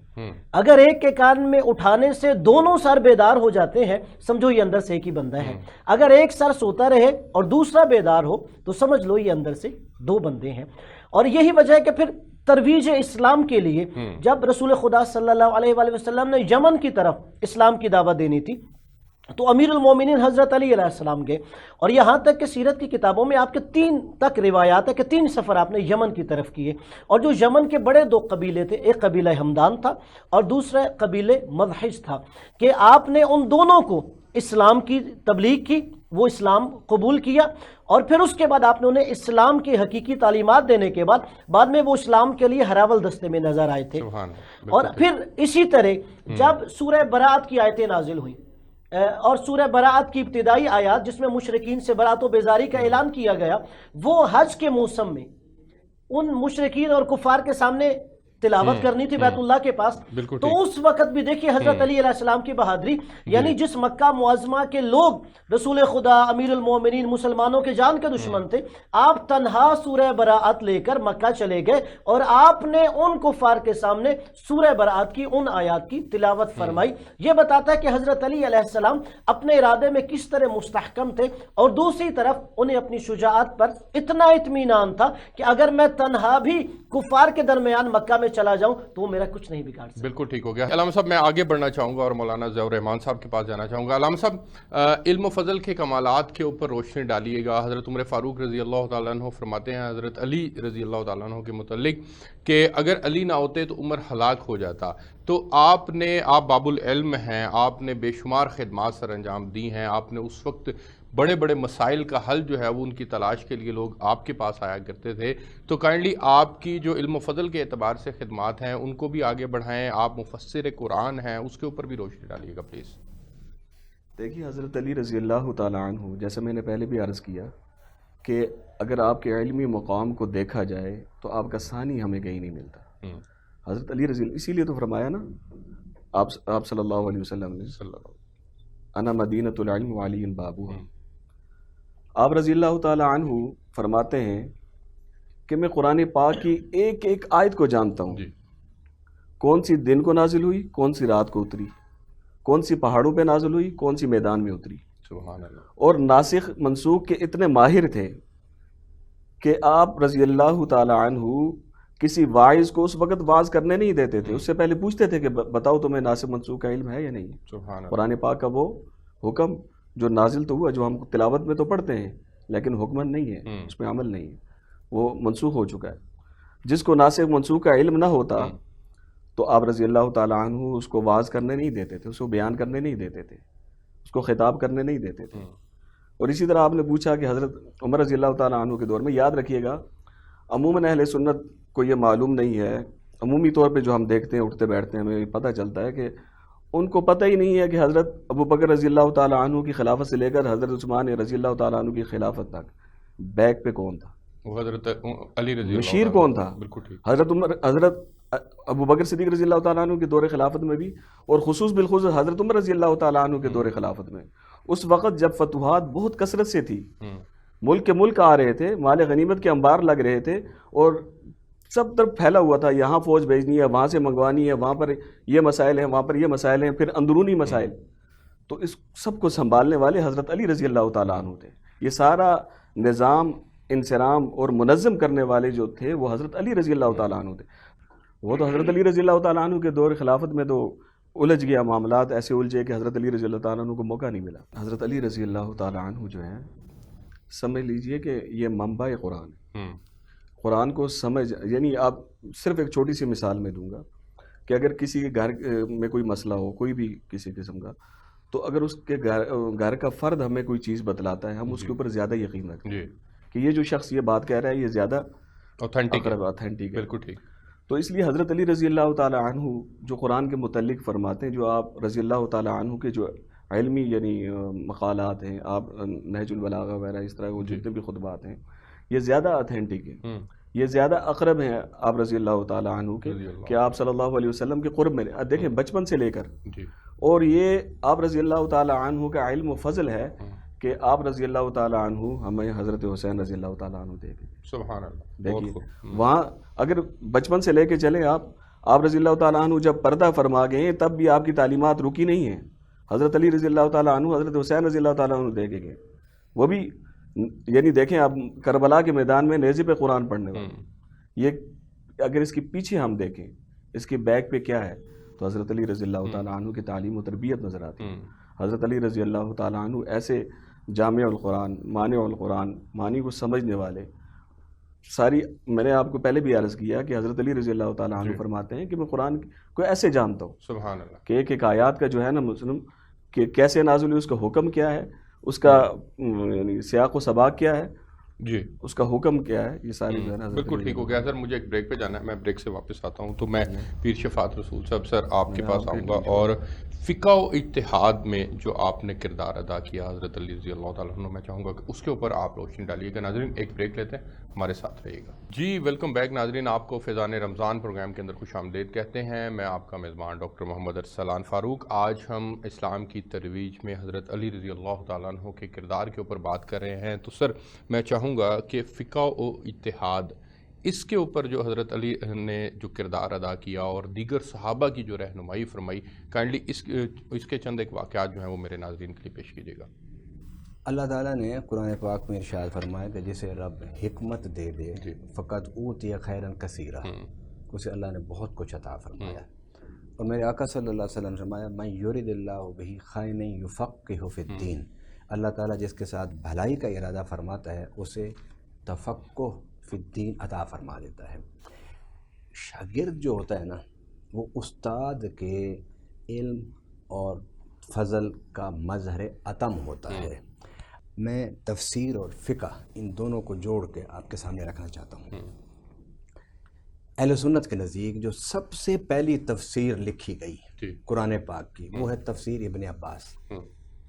اگر ایک کے کان میں اٹھانے سے دونوں سر بیدار ہو جاتے ہیں سمجھو یہ اندر سے ایک ہی بندہ ہے. اگر ایک سر سوتا رہے اور دوسرا بیدار ہو تو سمجھ لو یہ اندر سے دو بندے ہیں. اور یہی وجہ ہے کہ پھر ترویج اسلام کے لیے جب رسول خدا صلی اللہ علیہ وآلہ وسلم نے یمن کی طرف اسلام کی دعوت دینی تھی تو امیر المومنین حضرت علی علیہ السلام گئے. اور یہاں تک کہ سیرت کی کتابوں میں آپ کے 3 تک روایات ہے کہ 3 سفر آپ نے یمن کی طرف کیے. اور جو یمن کے بڑے 2 قبیلے تھے, ایک قبیلہ ہمدان تھا اور دوسرا قبیلہ مدحج تھا, کہ آپ نے ان دونوں کو اسلام کی تبلیغ کی, وہ اسلام قبول کیا. اور پھر اس کے بعد آپ نے انہیں اسلام کی حقیقی تعلیمات دینے کے بعد میں وہ اسلام کے لیے ہراول دستے میں نظر آئے تھے. اور پھر اسی طرح جب سورہ برات کی آیتیں نازل ہوئیں اور سورہ برات کی ابتدائی آیات جس میں مشرکین سے برات و بیزاری کا اعلان کیا گیا, وہ حج کے موسم میں ان مشرکین اور کفار کے سامنے تلاوت کرنی تھی بیت اللہ کے پاس. تو اس وقت بھی دیکھیے حضرت علی علیہ السلام کی بہادری, یعنی جس مکہ معظمہ کے لوگ رسول خدا امیر المومنین مسلمانوں کے جان کے دشمن تھے, آپ تنہا سورہ براءت لے کر مکہ چلے گئے اور آپ نے ان کفار کے سامنے سورہ براءت کی ان آیات کی تلاوت فرمائی. یہ بتاتا ہے کہ حضرت علی علیہ السلام اپنے ارادے میں کس طرح مستحکم تھے, اور دوسری طرف انہیں اپنی شجاعت پر اتنا اطمینان تھا کہ اگر میں تنہا بھی کفار کے درمیان مکہ میں چلا جاؤں تو وہ میرا کچھ نہیں بگاڑ سکتا. بالکل ٹھیک ہو گیا. علامہ صاحب میں آگے بڑھنا چاہوں گا اور مولانا ضیاء الرحمان صاحب کے پاس جانا چاہوں گا. علامہ صاحب علم و فضل کے کمالات کے اوپر روشنی ڈالیے گا. حضرت عمر فاروق رضی اللہ تعالیٰ عنہ فرماتے ہیں حضرت علی رضی اللہ تعالیٰ عنہ کے متعلق کہ اگر علی نہ ہوتے تو عمر ہلاک ہو جاتا. تو آپ باب العلم ہیں, آپ نے بے شمار خدمات سر انجام دی ہیں, آپ نے اس وقت بڑے بڑے مسائل کا حل جو ہے وہ ان کی تلاش کے لیے لوگ آپ کے پاس آیا کرتے تھے. تو کائنڈلی آپ کی جو علم و فضل کے اعتبار سے خدمات ہیں ان کو بھی آگے بڑھائیں. آپ مفسر قرآن ہیں, اس کے اوپر بھی روشنی ڈالیے گا پلیز. دیکھیے حضرت علی رضی اللہ تعالیٰ عنہ, جیسے میں نے پہلے بھی عرض کیا کہ اگر آپ کے علمی مقام کو دیکھا جائے تو آپ کا ثانی ہمیں کہیں نہیں ملتا. حضرت علی رضی اللہ, اسی لیے تو فرمایا نا آپ صلی اللہ علیہ وسلم نے انا مدینۃ العلم وعلی بابوہا. آپ رضی اللہ تعالیٰ عنہ فرماتے ہیں کہ میں قرآن پاک کی ایک ایک آیت کو جانتا ہوں, کون سی دن کو نازل ہوئی, کون سی رات کو اتری, کون سی پہاڑوں پہ نازل ہوئی, کون سی میدان میں اتری. سبحان اللہ. اور ناسخ منسوخ کے اتنے ماہر تھے کہ آپ رضی اللہ تعالیٰ عنہ کسی واعظ کو اس وقت واعظ کرنے نہیں دیتے تھے, اس سے پہلے پوچھتے تھے کہ بتاؤ تمہیں ناسخ منسوخ کا علم ہے یا نہیں. سبحان اللہ. قرآن پاک کا وہ حکم جو نازل تو ہوا, جو ہم تلاوت میں تو پڑھتے ہیں لیکن حکمن نہیں ہے, اس میں عمل نہیں ہے, وہ منسوخ ہو چکا ہے. جس کو ناسخ منسوخ کا علم نہ ہوتا تو آپ رضی اللہ تعالیٰ عنہ اس کو واعظ کرنے نہیں دیتے تھے, اس کو بیان کرنے نہیں دیتے تھے, اس کو خطاب کرنے نہیں دیتے تھے. اور اسی طرح آپ نے پوچھا کہ حضرت عمر رضی اللہ تعالیٰ عنہ کے دور میں, یاد رکھیے گا عموماً اہل سنت کو یہ معلوم نہیں ہے, عمومی طور پہ جو ہم دیکھتے ہیں اٹھتے بیٹھتے ہیں ہمیں پتہ چلتا ہے کہ ان کو پتہ ہی نہیں ہے کہ حضرت ابو بکر رضی اللہ تعالیٰ عنہ کی خلافت سے لے کر حضرت عثمان رضی اللہ تعالیٰ عنہ کی خلافت تک بیک پہ کون تھا, حضرت علی رضی اللہ مشیر کون تھا. بالکل ٹھیک. حضرت ابو بکر صدیق رضی اللہ تعالیٰ عنہ کے دور خلافت میں بھی, اور خصوص بالخصوص حضرت عمر رضی اللہ تعالیٰ عنہ کے دور خلافت میں, اس وقت جب فتوحات بہت کثرت سے تھی, ملک کے ملک آ رہے تھے, مال غنیمت کے انبار لگ رہے تھے اور سب طرف پھیلا ہوا تھا, یہاں فوج بھیجنی ہے, وہاں سے منگوانی ہے, وہاں پر یہ مسائل ہیں, وہاں پر یہ مسائل ہیں, پھر اندرونی مسائل. تو اس سب کو سنبھالنے والے حضرت علی رضی اللہ تعالیٰ عنہ تھے. یہ سارا نظام انصرام اور منظم کرنے والے جو تھے وہ حضرت علی رضی اللہ تعالیٰ عنہ تھے. وہ تو حضرت علی رضی اللہ تعالیٰ عنہ کے دور خلافت میں تو الجھ گیا, معاملات ایسے الجھے کہ حضرت علی رضی اللہ تعالیٰ عنہ کو موقع نہیں ملا. حضرت علی رضی اللہ تعالیٰ عنہ جو ہیں, سمجھ لیجئے کہ یہ منبع قرآن ہے. قرآن کو سمجھ, یعنی آپ صرف ایک چھوٹی سی مثال میں دوں گا کہ اگر کسی کے گھر میں کوئی مسئلہ ہو, کوئی بھی کسی قسم کا, تو اگر اس کے گھر کا فرد ہمیں کوئی چیز بتلاتا ہے, ہم اس کے اوپر زیادہ یقین رکھتے ہیں کہ یہ جو شخص یہ بات کہہ رہا ہے یہ زیادہ اوتھینٹک ہے. بالکل ٹھیک. تو اس لیے حضرت علی رضی اللہ تعالیٰ عنہ جو قرآن کے متعلق فرماتے ہیں, جو آپ رضی اللہ تعالیٰ عنہ کے جو علمی یعنی مقالات ہیں, آپ نہج البلاغہ وغیرہ اس طرح وہ جتنے بھی خطبات ہیں, یہ زیادہ اتھینٹک ہیں. یہ زیادہ اقرب ہیں آپ رضی اللہ تعالیٰ عنہ کے کہ آپ صلی اللہ علیہ وسلم کے قرب میں دیکھیں بچپن سے لے کر جی اور یہ آپ رضی اللہ تعالیٰ عنہ کا علم و فضل ہے کہ آپ رضی اللہ تعالیٰ عنہ ہمیں حضرت حسین رضی اللہ تعالیٰ عنہ دیکھیں. سبحان اللہ. دیکھیے وہاں اگر بچپن سے لے کے چلیں آپ رضی اللہ تعالیٰ عنہ جب پردہ فرما گئے ہیں تب بھی آپ کی تعلیمات رکی نہیں ہیں. حضرت علی رضی اللہ تعالیٰ عنہ حضرت حسین رضی اللہ تعالیٰ عنہ دیکھیں گے وہ بھی یعنی دیکھیں آپ کربلا کے میدان میں نیزے پہ قرآن پڑھنے والے. یہ اگر اس کے پیچھے ہم دیکھیں اس کے بیک پہ کیا ہے تو حضرت علی رضی اللہ تعالیٰ عنہ کی تعلیم و تربیت نظر آتی ہے. حضرت علی رضی اللہ تعالیٰ عنہ ایسے جامع القرآن مانع القرآن معنی کو سمجھنے والے ساری میں نے آپ کو پہلے بھی عرض کیا کہ حضرت علی رضی اللہ تعالیٰ عنہ فرماتے ہیں کہ میں قرآن کو ایسے جانتا ہوں سبحان اللہ کہ ایک آیات کا جو ہے نا مسلم کہ کیسے نازل ہوئی اس کا حکم کیا ہے اس کا یعنی سیاق و سباق کیا ہے جی اس کا حکم کیا ہے یہ ساری جو ہے نا بالکل ٹھیک ہو گیا سر. مجھے ایک بریک پہ جانا ہے, میں بریک سے واپس آتا ہوں تو میں پیر شفاعت رسول صاحب سر آپ کے پاس آؤں گا اور فقہ و اجتہاد میں جو آپ نے کردار ادا کیا حضرت علی رضی اللہ تعالیٰ عنہ میں چاہوں گا کہ اس کے اوپر آپ روشنی ڈالیے گا. ناظرین ایک بریک لیتے ہیں, ہمارے ساتھ رہیے گا. جی ویلکم بیک ناظرین, آپ کو فیضان رمضان پروگرام کے اندر خوش آمدید کہتے ہیں. میں آپ کا میزبان ڈاکٹر محمد ارسلان فاروق. آج ہم اسلام کی ترویج میں حضرت علی رضی اللہ تعالیٰ عنہ کے کردار کے اوپر بات کر رہے ہیں. تو سر میں چاہوں گا کہ فقہ و اجتہاد اس کے اوپر جو حضرت علی نے جو کردار ادا کیا اور دیگر صحابہ کی جو رہنمائی فرمائی, کائنڈلی اس کے چند ایک واقعات جو ہیں وہ میرے ناظرین کے لیے پیش کیجیے گا. اللہ تعالیٰ نے قرآن پاک میں ارشاد فرمایا کہ جسے رب حکمت دے دے فقط اوتی خیرن کثیرا, اسے اللہ نے بہت کچھ عطا فرمایا. اور میرے آقا صلی اللہ علیہ وسلم نے فرمایا من یرد اللہ بہ خیرا یفقہہ فی الدین, اللہ تعالیٰ جس کے ساتھ بھلائی کا ارادہ فرماتا ہے اسے تفقہ فی الدین عطا فرما دیتا ہے. شاگرد جو ہوتا ہے نا وہ استاد کے علم اور فضل کا مظہر اتم ہوتا ہے. میں تفسیر اور فقہ ان دونوں کو جوڑ کے آپ کے سامنے رکھنا چاہتا ہوں. اہل سنت کے نزدیک جو سب سے پہلی تفسیر لکھی گئی قرآن پاک کی وہ ہے تفسیر ابن عباس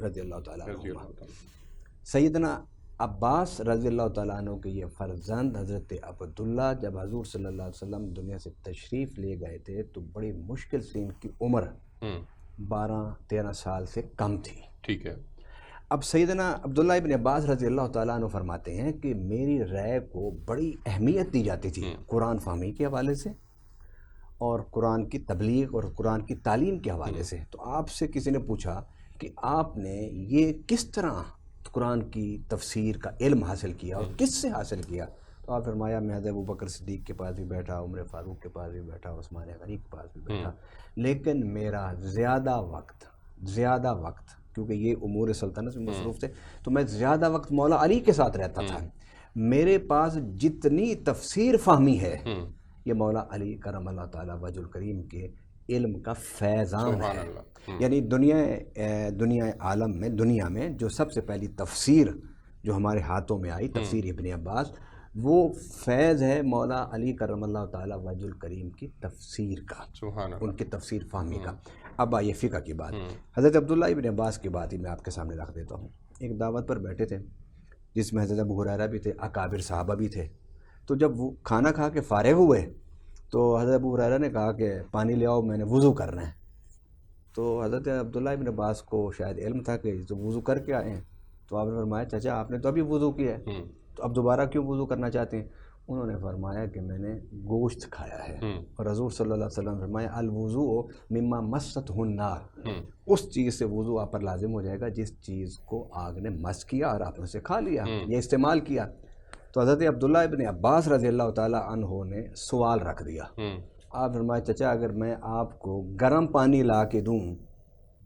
رضی اللہ تعالیٰ عنہ. سیدنا عباس رضی اللہ تعالیٰ عنہ کے یہ فرزند حضرت عبداللہ جب حضور صلی اللہ علیہ وسلم دنیا سے تشریف لے گئے تھے تو بڑی مشکل سے ان کی عمر 12-13 سال سے کم تھی. ٹھیک ہے. اب سیدنا عبداللہ ابن عباس رضی اللہ تعالیٰ عنہ فرماتے ہیں کہ میری رائے کو بڑی اہمیت دی جاتی تھی قرآن فہمی کے حوالے سے اور قرآن کی تبلیغ اور قرآن کی تعلیم کے حوالے سے. تو آپ سے کسی نے پوچھا کہ آپ نے یہ کس طرح قرآن کی تفسیر کا علم حاصل کیا اور کس سے حاصل کیا؟ تو آپ فرمایا میں حضرت ابوبکر صدیق کے پاس بھی بیٹھا, عمر فاروق کے پاس بھی بیٹھا, عثمان غنی کے پاس بھی بیٹھا, لیکن میرا زیادہ وقت کیونکہ یہ امور سلطنت میں مصروف تھے تو میں زیادہ وقت مولا علی کے ساتھ رہتا تھا. میرے پاس جتنی تفسیر فہمی ہے یہ مولا علی کرم اللہ تعالیٰ وجہ الکریم کے علم کا فیضان ہے. یعنی دنیا عالم میں دنیا میں جو سب سے پہلی تفسیر جو ہمارے ہاتھوں میں آئی تفسیر ابن عباس وہ فیض ہے مولا علی کرم اللہ تعالیٰ وجہ الکریم کی تفسیر کا, ان کی تفسیر فہمی کا. اب آئیے فقہ کی بات. حضرت عبداللہ ابن عباس کی بات ہی میں آپ کے سامنے رکھ دیتا ہوں. ایک دعوت پر بیٹھے تھے جس میں حضرت ابو ہریرہ بھی تھے, اکابر صحابہ بھی تھے. تو جب وہ کھانا کھا کے فارغ ہوئے تو حضرت ابو ہریرہ نے کہا کہ پانی لے آؤ, میں نے وضو کرنا ہے. تو حضرت عبداللہ ابن عباس کو شاید علم تھا کہ تو وضو کر کے آئے ہیں. تو آپ نے فرمایا چچا آپ نے تو ابھی وضو کیا ہے تو اب دوبارہ کیوں وضو کرنا چاہتے ہیں؟ انہوں نے فرمایا کہ میں نے گوشت کھایا ہے. اور حضور صلی اللہ علیہ وسلم نے فرمایا الوضوء مما مست النار, اس چیز سے وضو آپ پر لازم ہو جائے گا جس چیز کو آگ نے مس کیا اور آپ نے اسے کھا لیا یا استعمال کیا. تو حضرت عبداللہ ابن عباس رضی اللہ تعالیٰ عنہ نے سوال رکھ دیا. آپ فرمایا چچا اگر میں آپ کو گرم پانی لا کے دوں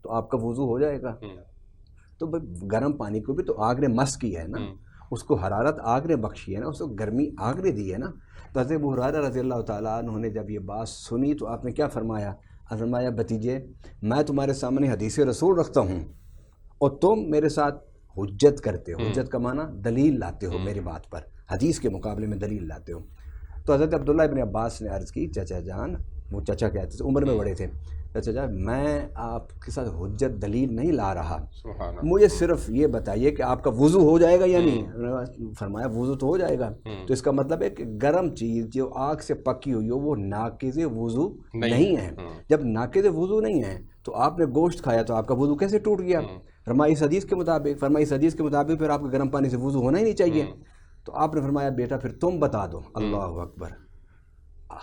تو آپ کا وضو ہو جائے گا؟ تو گرم پانی کو بھی تو آگ نے مس کیا ہے نا, اس کو حرارت آگ نے بخشی ہے نا, اس کو گرمی آگ نے دی ہے نا. تو حضرت ابو ہریرہ رضی اللہ تعالیٰ عنہ نے جب یہ بات سنی تو آپ نے کیا فرمایا؟ فرمایا بھتیجے میں تمہارے سامنے حدیث رسول رکھتا ہوں اور تم میرے ساتھ حجت کرتے ہو. حجت کا معنی دلیل لاتے ہو میری بات پر, حدیث کے مقابلے میں دلیل لاتے ہو. تو حضرت عبداللہ ابن عباس نے عرض کی چچا جان, وہ چچا کہتے تھے عمر میں بڑے تھے, اچھا جا میں آپ کے ساتھ حجت دلیل نہیں لا رہا، سبحان اللہ۔ مجھے صرف یہ بتائیے کہ آپ کا وضو ہو جائے گا یا نہیں؟ فرمایا وضو تو ہو جائے گا، تو اس کا مطلب ہے کہ گرم چیز جو آگ سے پکی ہوئی ہو وہ ناقض وضو نہیں ہے۔ جب ناقض وضو نہیں ہے تو آپ نے گوشت کھایا تو آپ کا وضو کیسے ٹوٹ گیا؟ فرمایا اس حدیث کے مطابق پھر آپ کو گرم پانی سے وضو ہونا ہی نہیں چاہیے۔ تو آپ نے فرمایا بیٹا پھر تم بتا دو۔ اللہ اکبر۔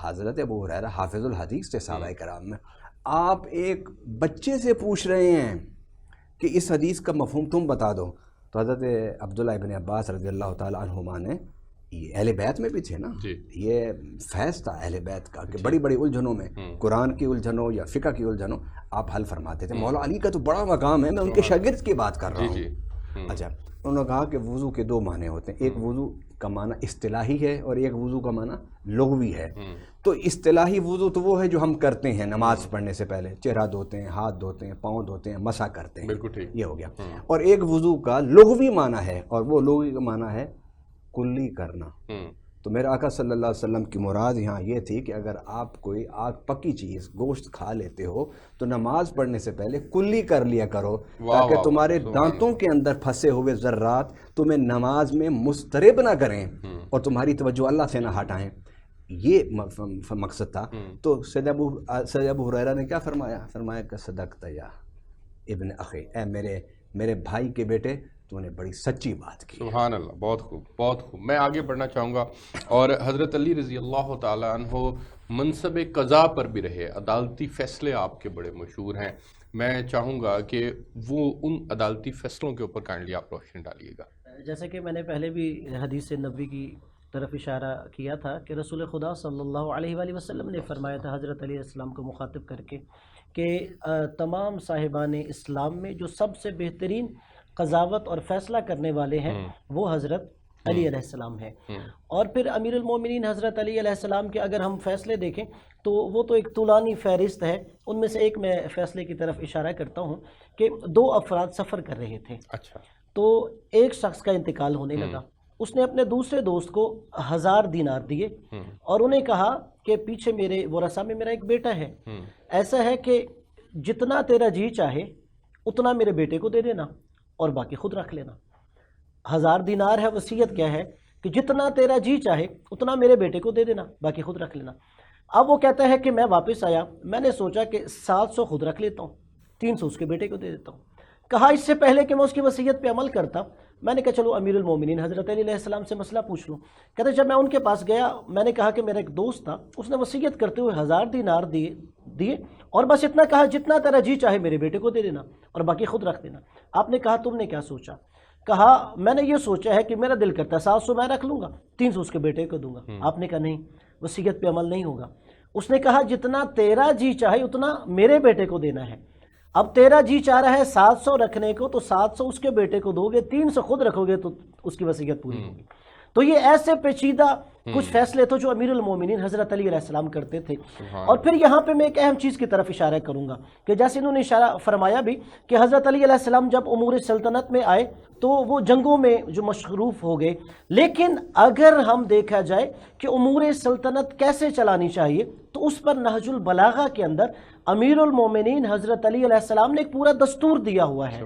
حضرت ابو ہریرہ حافظ الحدیث تھے صحابہ کرام میں، آپ ایک بچے سے پوچھ رہے ہیں کہ اس حدیث کا مفہوم تم بتا دو۔ تو حضرت عبداللہ ابن عباس رضی اللہ تعالی عنہما نے، یہ اہل بیت میں بھی تھے نا، یہ فیض تھا اہل بیت کا کہ بڑی بڑی الجھنوں میں، قرآن کی الجھن ہو یا فقہ کی الجھن ہو، آپ حل فرماتے تھے۔ مولا علی کا تو بڑا مقام ہے، میں ان کے شاگرد کی بات کر رہا ہوں۔ اچھا، انہوں نے کہا کہ وضو کے دو معنی ہوتے ہیں، ایک وضو کا معنی اصطلاحی ہے اور ایک وضو کا معنی لغوی ہے۔ تو اصطلاحی وضو تو وہ ہے جو ہم کرتے ہیں نماز پڑھنے سے پہلے، چہرہ دھوتے ہیں، ہاتھ دھوتے ہیں، پاؤں دھوتے ہیں، مسح کرتے ہیں، بالکل ٹھیک، یہ ہو گیا۔ اور ایک وضو کا لغوی معنی ہے، اور وہ لغوی کا معنی ہے کلی کرنا۔ تو میرے آقا صلی اللہ علیہ وسلم کی مراد یہاں یہ تھی کہ اگر آپ کوئی آگ پکی چیز گوشت کھا لیتے ہو تو نماز پڑھنے سے پہلے کلی کر لیا کرو، تاکہ تمہارے دانتوں کے اندر پھنسے ہوئے ذرات تمہیں نماز میں مضطرب نہ کریں اور تمہاری توجہ اللہ سے نہ ہٹائیں۔ یہ مقصد تھا۔ تو سید ابو ہریرہ نے کیا فرمایا کہ صدقت یا ابن اخی، اے میرے بھائی کے بیٹے، تو نے بڑی سچی بات کی۔ سبحان اللہ، بہت خوب بہت خوب۔ میں آگے بڑھنا چاہوں گا، اور حضرت علی رضی اللہ تعالیٰ عنہ منصب قضا پر بھی رہے، عدالتی فیصلے آپ کے بڑے مشہور ہیں۔ میں چاہوں گا کہ وہ ان عدالتی فیصلوں کے اوپر کائنڈلی آپ روشنی ڈالیے گا۔ جیسے کہ میں نے پہلے بھی حدیث نبوی کی طرف اشارہ کیا تھا کہ رسول خدا صلی اللہ علیہ وآلہ وسلم نے فرمایا تھا حضرت علیہ السلام کو مخاطب کر کے کہ تمام صاحبان اسلام میں جو سب سے بہترین قضاوت اور فیصلہ کرنے والے ہیں وہ حضرت علی علیہ السلام ہے۔ اور پھر امیر المومنین حضرت علی علیہ السلام کے اگر ہم فیصلے دیکھیں تو وہ تو ایک طولانی فہرست ہے، ان میں سے ایک میں فیصلے کی طرف اشارہ کرتا ہوں کہ دو افراد سفر کر رہے تھے۔ اچھا، تو ایک شخص کا انتقال ہونے لگا، اس نے اپنے دوسرے دوست کو 1000 دینار دیے اور انہیں کہا کہ پیچھے میرے ورثہ میں میرا ایک بیٹا ہے، ایسا ہے کہ جتنا تیرا جی چاہے اتنا میرے بیٹے کو دے دینا اور باقی خود رکھ لینا۔ 1000 دینار ہے، وصیت کیا ہے کہ جتنا تیرا جی چاہے اتنا میرے بیٹے کو دے دینا، باقی خود رکھ لینا۔ اب وہ کہتا ہے کہ میں واپس آیا، میں نے سوچا کہ 700 خود رکھ لیتا ہوں، 300 اس کے بیٹے کو دے دیتا ہوں۔ کہا اس سے پہلے کہ میں اس کی وصیت پہ عمل کرتا، میں نے کہا چلو امیر المومنین حضرت علی علیہ السلام سے مسئلہ پوچھ لوں۔ کہتے جب میں ان کے پاس گیا، میں نے کہا کہ میرا ایک دوست تھا، اس نے وصیت کرتے ہوئے 1000 دینار دیے اور بس اتنا کہا جتنا تیرا جی چاہے میرے بیٹے کو دے دینا اور باقی خود رکھ دینا۔ آپ نے کہا تم نے کیا سوچا؟ کہا میں نے یہ سوچا ہے کہ میرا دل کرتا ہے 700 میں رکھ لوں گا، 300 اس کے بیٹے کو دوں گا۔ آپ نے کہا نہیں، وصیت پہ عمل نہیں ہوگا۔ اس نے کہا جتنا تیرا جی چاہے اتنا میرے بیٹے کو دینا ہے۔ اب تیرا جی چاہ رہا ہے 700 رکھنے کو، تو 700 اس کے بیٹے کو دو گے، 300 خود رکھو گے تو اس کی وصیت پوری ہوگی۔ تو یہ ایسے پیچیدہ کچھ فیصلے تھے جو امیر المومنین حضرت علی علیہ السلام کرتے تھے۔ اور پھر یہاں پہ میں ایک اہم چیز کی طرف اشارہ کروں گا کہ جیسے انہوں نے اشارہ فرمایا بھی کہ حضرت علی علیہ السلام جب امور سلطنت میں آئے تو وہ جنگوں میں جو مشروف ہو گئے، لیکن اگر ہم دیکھا جائے کہ امور سلطنت کیسے چلانی چاہیے تو اس پر نہج البلاغہ کے اندر امیر المومنین حضرت علی علیہ السلام نے ایک پورا دستور دیا ہوا ہے۔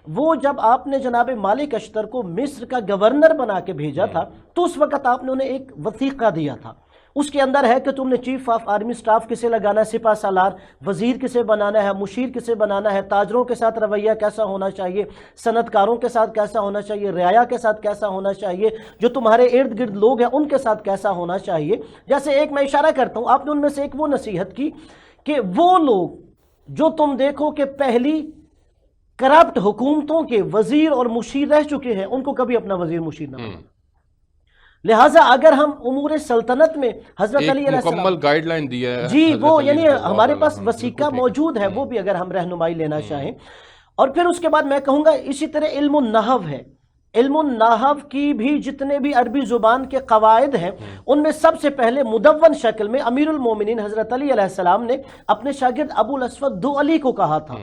وہ جب آپ نے جناب مالک اشتر کو مصر کا گورنر بنا کے بھیجا تھا تو اس وقت آپ نے انہیں ایک وثیقہ دیا تھا، اس کے اندر ہے کہ تم نے چیف آف آرمی سٹاف کسے لگانا ہے، سپہ سالار، وزیر کسے بنانا ہے، مشیر کسے بنانا ہے، تاجروں کے ساتھ رویہ کیسا ہونا چاہیے، صنعت کاروں کے ساتھ کیسا ہونا چاہیے، رعایا کے ساتھ کیسا ہونا چاہیے، جو تمہارے ارد گرد لوگ ہیں ان کے ساتھ کیسا ہونا چاہیے۔ جیسے ایک میں اشارہ کرتا ہوں، آپ نے ان میں سے ایک وہ نصیحت کی کہ وہ لوگ جو تم دیکھو کہ پہلی کرپٹ حکومتوں کے وزیر اور مشیر رہ چکے ہیں ان کو کبھی اپنا وزیر مشیر نہ بنانا۔ لہٰذا اگر ہم امور سلطنت میں حضرت علی علیہ السلام مکمل گائیڈ لائن دیا ہے جی، وہ یعنی ہمارے پاس وثیقہ موجود ہے، وہ بھی اگر ہم رہنمائی لینا چاہیں۔ اور پھر اس کے بعد میں کہوں گا اسی طرح علم النحو ہے، علم النحو کی بھی جتنے بھی عربی زبان کے قواعد ہیں ان میں سب سے پہلے مدون شکل میں امیر المومنین حضرت علی علیہ السلام نے اپنے شاگرد ابو الاسود دؤلی کو کہا تھا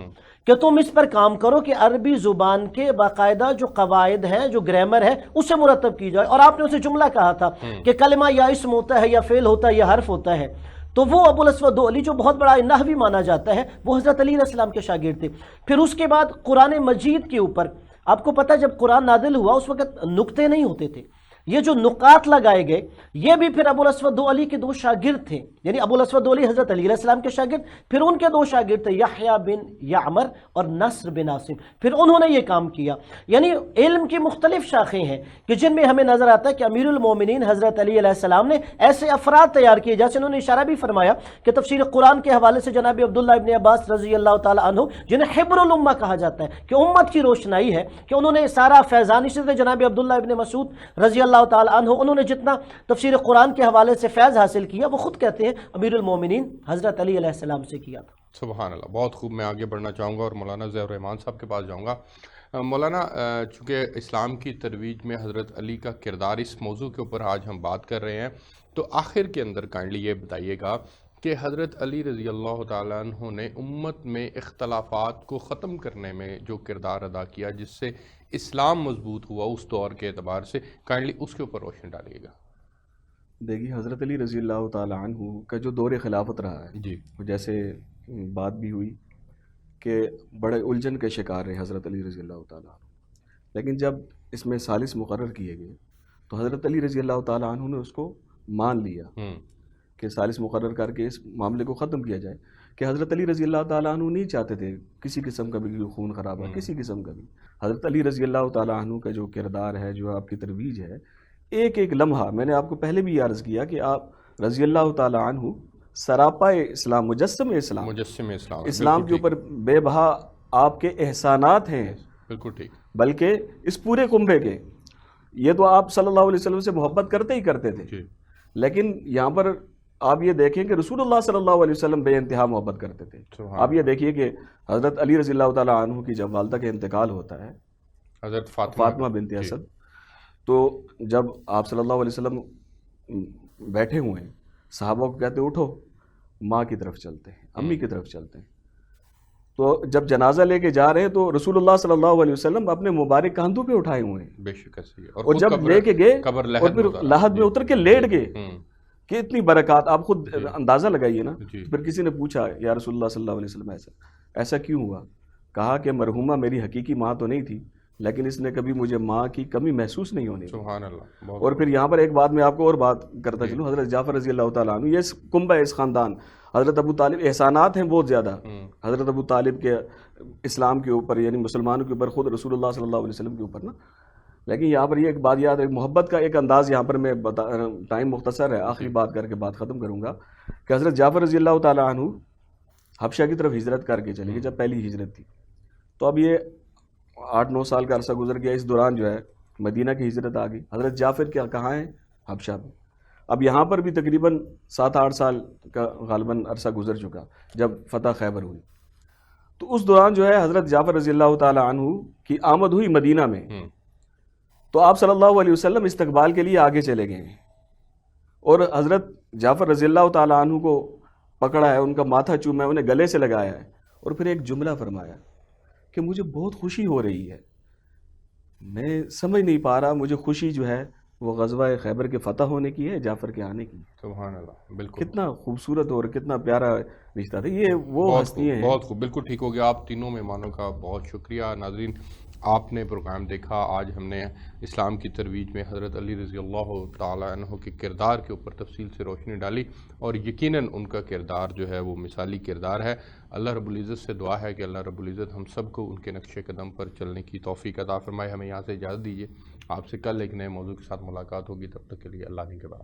کہ تم اس پر کام کرو کہ عربی زبان کے باقاعدہ جو قواعد ہیں، جو گرامر ہے، اسے مرتب کی جائے۔ اور آپ نے اسے جملہ کہا تھا کہ کلمہ یا اسم ہوتا ہے یا فعل ہوتا ہے یا حرف ہوتا ہے، تو وہ ابو الاسود علی جو بہت بڑا نحوی مانا جاتا ہے وہ حضرت علی علیہ السلام کے شاگرد تھے۔ پھر اس کے بعد قرآن مجید کے اوپر آپ کو پتہ جب قرآن نازل ہوا اس وقت نقطے نہیں ہوتے تھے، یہ جو نقاط لگائے گئے یہ بھی پھر ابو الاسود علی کے دو شاگرد تھے، یعنی ابو الاسود علی حضرت علی علیہ السلام کے شاگرد، پھر ان کے دو شاگرد تھے یحییٰ بن یعمر اور نصر بن عاصم، پھر انہوں نے یہ کام کیا۔ یعنی علم کی مختلف شاخیں ہیں کہ جن میں ہمیں نظر آتا ہے کہ امیر المومنین حضرت علی علیہ السلام نے ایسے افراد تیار کیے، جیسے انہوں نے اشارہ بھی فرمایا کہ تفسیر قرآن کے حوالے سے جناب عبداللہ ابن عباس رضی اللہ تعالیٰ عنہ جنہیں حبر الامہ کہا جاتا ہے کہ امت کی روشنائی ہے، کہ انہوں نے سارا فیضان، اسی طرح جناب عبداللہ ابن مسعود رضی اللہ تعالیٰ عنہ انہوں نے جتنا تفسیر قرآن کے حوالے سے فیض حاصل کیا وہ خود کہتے ہیں امیر المومنین حضرت علی علیہ السلام سے کیا تھا۔ سبحان اللہ، بہت خوب۔ میں آگے بڑھنا چاہوں گا اور مولانا ضیاء الرحمان صاحب کے پاس جاؤں گا۔ مولانا، چونکہ اسلام کی ترویج میں حضرت علی کا کردار اس موضوع کے اوپر آج ہم بات کر رہے ہیں، تو آخر کے اندر کائنڈلی یہ بتائیے گا کہ حضرت علی رضی اللہ تعالیٰ عنہ نے امت میں اختلافات کو ختم کرنے میں جو کردار ادا کیا جس سے اسلام مضبوط ہوا اس دور کے اعتبار سے، کائنڈلی اس کے اوپر روشنی ڈالیے گا۔ دیکھیے حضرت علی رضی اللہ تعالیٰ عنہ کا جو دور خلافت رہا ہے، جی، جیسے بات بھی ہوئی کہ بڑے الجھن کے شکار رہے حضرت علی رضی اللہ تعالیٰ عنہ، لیکن جب اس میں ثالث مقرر کیے گئے تو حضرت علی رضی اللہ تعالیٰ عنہ نے اس کو مان لیا کہ ثالث مقرر کر کے اس معاملے کو ختم کیا جائے، کہ حضرت علی رضی اللہ تعالیٰ عنہ نہیں چاہتے تھے کسی قسم کا بھی خون خرابہ، کسی قسم کا بھی۔ حضرت علی رضی اللہ تعالیٰ عنہ کا جو کردار ہے، جو آپ کی ترویج ہے، ایک ایک لمحہ، میں نے آپ کو پہلے بھی عرض کیا کہ آپ رضی اللہ تعالیٰ عنہ سراپا اسلام، مجسم اسلام، اسلام کے اوپر بے بہا آپ کے احسانات ہیں، بالکل ٹھیک، بلکہ اس پورے کنبے کے، یہ تو آپ صلی اللہ علیہ وسلم سے محبت کرتے ہی کرتے تھے، لیکن یہاں پر آپ یہ دیکھیں کہ رسول اللہ صلی اللہ علیہ وسلم بے انتہا محبت کرتے تھے۔ آپ یہ دیکھیے کہ حضرت علی رضی اللہ تعالیٰ عنہ کی جب والدہ کا انتقال ہوتا ہے، حضرت فاطمہ بنت اسد، تو جب آپ صلی اللہ علیہ وسلم بیٹھے ہوئے ہیں، صحابہ کو کہتے اٹھو ماں کی طرف چلتے ہیں، امی کی طرف چلتے ہیں، تو جب جنازہ لے کے جا رہے ہیں تو رسول اللہ صلی اللہ علیہ وسلم اپنے مبارک کاندھوں پہ اٹھائے ہوئے ہیں، بے شک ایسے ہی، اور جب لے کے گئے اور پھر لحد میں اتر کے لیٹ گئے کہ اتنی برکات، آپ خود اندازہ لگائیے نا۔ پھر کسی نے پوچھا یا رسول اللہ صلی اللہ علیہ وسلم ایسا کیوں ہوا؟ کہا کہ مرحومہ میری حقیقی ماں تو نہیں تھی، لیکن اس نے کبھی مجھے ماں کی کمی محسوس نہیں ہونے دی۔ سبحان اللہ۔ اور پھر یہاں پر ایک بات میں آپ کو اور بات کرتا چلوں، حضرت جعفر رضی اللہ تعالیٰ عنہ، یہ کنبہ اس خاندان، حضرت ابو طالب، احسانات ہیں بہت زیادہ حضرت ابو طالب کے اسلام کے اوپر، یعنی مسلمانوں کے اوپر، خود رسول اللہ صلی اللہ علیہ وسلم کے اوپر نا۔ لیکن یہاں پر یہ ایک بات یاد ہے، محبت کا ایک انداز یہاں پر میں ٹائم مختصر ہے، آخری بات کر کے بات ختم کروں گا، کہ حضرت جعفر رضی اللہ تعالیٰ عنہ حبشہ کی طرف ہجرت کر کے چلے گئے جب پہلی ہجرت تھی، تو اب یہ 8-9 سال کا عرصہ گزر گیا، اس دوران جو ہے مدینہ کی ہجرت آ گئی، حضرت جعفر کیا کہاں ہیں؟ حبشہ میں۔ اب یہاں پر بھی تقریباً 7-8 سال کا غالباً عرصہ گزر چکا جب فتح خیبر ہوئی، تو اس دوران جو ہے حضرت جعفر رضی اللہ تعالیٰ عنہ کی آمد ہوئی مدینہ میں، تو آپ صلی اللہ علیہ وسلم استقبال کے لیے آگے چلے گئے ہیں، اور حضرت جعفر رضی اللہ تعالیٰ عنہ کو پکڑا ہے، ان کا ماتھا چوما ہے، انہیں گلے سے لگایا ہے، اور پھر ایک جملہ فرمایا کہ مجھے بہت خوشی ہو رہی ہے، میں سمجھ نہیں پا رہا، مجھے خوشی جو ہے وہ غزوہ خیبر کے فتح ہونے کی ہے، جعفر کے آنے کی۔ سبحان اللہ، بالکل، کتنا خوبصورت اور کتنا پیارا رشتہ تھا، یہ وہ ہستیاں ہیں۔ بہت خوب، بالکل ٹھیک ہو گیا۔ آپ تینوں مہمانوں کا بہت شکریہ۔ ناظرین، آپ نے پروگرام دیکھا، آج ہم نے اسلام کی ترویج میں حضرت علی رضی اللہ تعالیٰ عنہ کے کردار کے اوپر تفصیل سے روشنی ڈالی، اور یقیناً ان کا کردار جو ہے وہ مثالی کردار ہے۔ اللہ رب العزت سے دعا ہے کہ اللہ رب العزت ہم سب کو ان کے نقش قدم پر چلنے کی توفیق عطا فرمائے۔ ہمیں یہاں سے اجازت دیجیے، آپ سے کل ایک نئے موضوع کے ساتھ ملاقات ہوگی، تب تک کے لیے اللہ نے کے بعد۔